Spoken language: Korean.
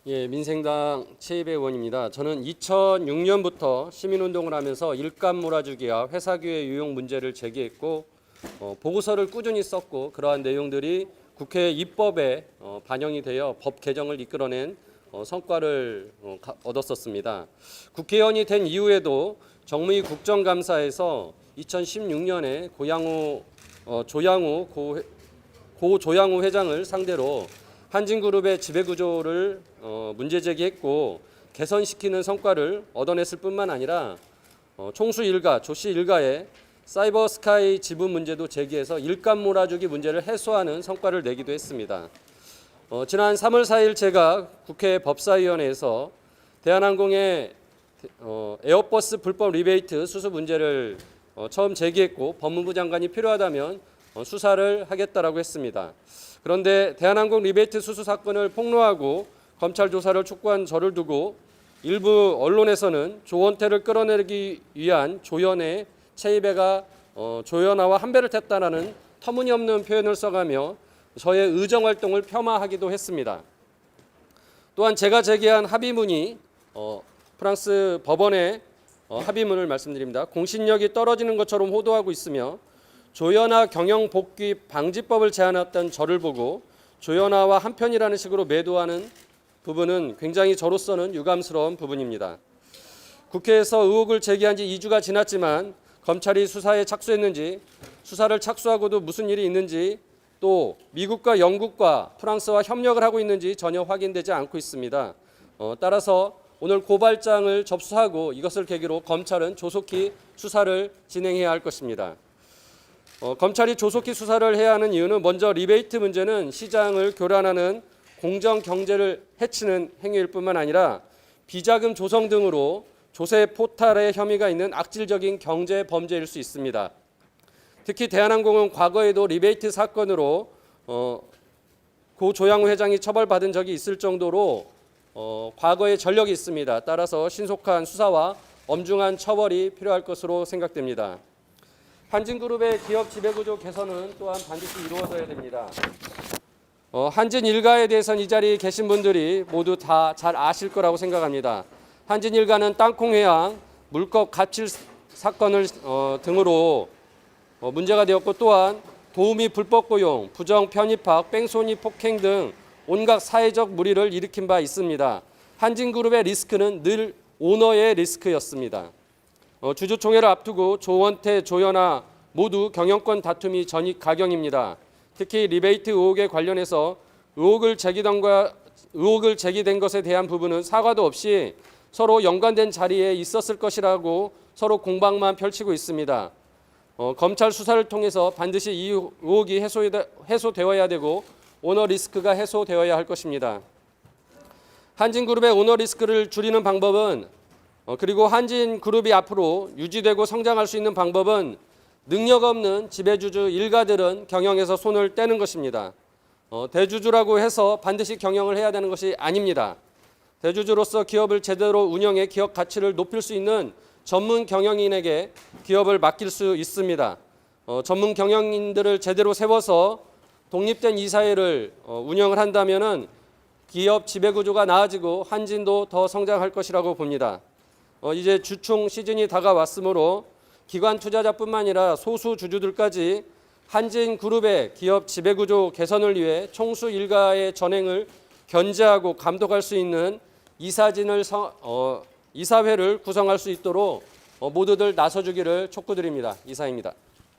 예, 민생당 최입의 의원입니다. 저는 2006년부터 시민운동을 하면서 일감 몰아주기와 회사규의 유용 문제를 제기했고 보고서를 꾸준히 썼고 그러한 내용들이 국회 입법에 반영이 되어 법 개정을 이끌어낸 성과를 얻었었습니다. 국회의원이 된 이후에도 정무위 국정감사에서 2016년에 고 조양호 회장을 상대로 한진그룹의 지배구조를 문제 제기했고 개선시키는 성과를 얻어냈을 뿐만 아니라 총수 일가, 조씨 일가의 사이버스카이 지분 문제도 제기해서 일감 몰아주기 문제를 해소하는 성과를 내기도 했습니다. 지난 3월 4일 제가 국회 법사위원회에서 대한항공의 에어버스 불법 리베이트 수수 문제를 처음 제기했고 법무부 장관이 필요하다면 수사를 하겠다라고 했습니다. 그런데 대한항공 리베이트 수수 사건을 폭로하고 검찰 조사를 촉구한 저를 두고 일부 언론에서는 조원태를 끌어내기 위한 조연의 최이배가 조연아와 한 배를 탔다라는 터무니없는 표현을 써가며 저의 의정 활동을 폄하하기도 했습니다. 또한 제가 제기한 합의문이 프랑스 법원의 합의문을 말씀드립니다. 공신력이 떨어지는 것처럼 호도하고 있으며 조연아 경영 복귀 방지법을 제안했던 저를 보고 조연아와 한편이라는 식으로 매도하는 부분은 굉장히 저로서는 유감스러운 부분입니다. 국회에서 의혹을 제기한 지 2주가 지났지만 검찰이 수사에 착수했는지 수사를 착수하고도 무슨 일이 있는지 또 미국과 영국과 프랑스와 협력을 하고 있는지 전혀 확인되지 않고 있습니다. 따라서 오늘 고발장을 접수하고 이것을 계기로 검찰은 조속히 수사를 진행해야 할 것입니다. 검찰이 조속히 수사를 해야 하는 이유는 먼저 리베이트 문제는 시장을 교란하는 공정 경제를 해치는 행위일 뿐만 아니라 비자금 조성 등으로 조세 포탈의 혐의가 있는 악질적인 경제 범죄일 수 있습니다. 특히 대한항공은 과거에도 리베이트 사건으로 고 조양호 회장이 처벌받은 적이 있을 정도로 과거에 전력이 있습니다. 따라서 신속한 수사와 엄중한 처벌이 필요할 것으로 생각됩니다. 한진그룹의 기업 지배구조 개선은 또한 반드시 이루어져야 됩니다. 한진 일가에 대해서는 이 자리에 계신 분들이 모두 다 잘 아실 거라고 생각합니다. 한진 일가는 땅콩회항, 물컵 갑질 사건을 등으로 문제가 되었고 또한 도우미 불법 고용, 부정 편입학, 뺑소니 폭행 등 온갖 사회적 물의를 일으킨 바 있습니다. 한진그룹의 리스크는 늘 오너의 리스크였습니다. 주주총회를 앞두고 조원태, 조연아 모두 경영권 다툼이 전익가경입니다. 특히 리베이트 의혹에 관련해서 의혹을 제기된 것에 대한 부분은 사과도 없이 서로 연관된 자리에 있었을 것이라고 서로 공방만 펼치고 있습니다. 검찰 수사를 통해서 반드시 이 의혹이 해소되어야 되고 오너 리스크가 해소되어야 할 것입니다. 한진그룹의 오너 리스크를 줄이는 방법은 그리고 한진그룹이 앞으로 유지되고 성장할 수 있는 방법은 능력 없는 지배주주 일가들은 경영에서 손을 떼는 것입니다. 대주주라고 해서 반드시 경영을 해야 되는 것이 아닙니다. 대주주로서 기업을 제대로 운영해 기업 가치를 높일 수 있는 전문 경영인에게 기업을 맡길 수 있습니다. 전문 경영인들을 제대로 세워서 독립된 이사회를 운영을 한다면 기업 지배구조가 나아지고 한진도 더 성장할 것이라고 봅니다. 이제 주총 시즌이 다가왔으므로 기관 투자자뿐만 아니라 소수 주주들까지 한진그룹의 기업 지배구조 개선을 위해 총수 일가의 전행을 견제하고 감독할 수 있는 이사회를 구성할 수 있도록 모두들 나서주기를 촉구드립니다. 이상입니다.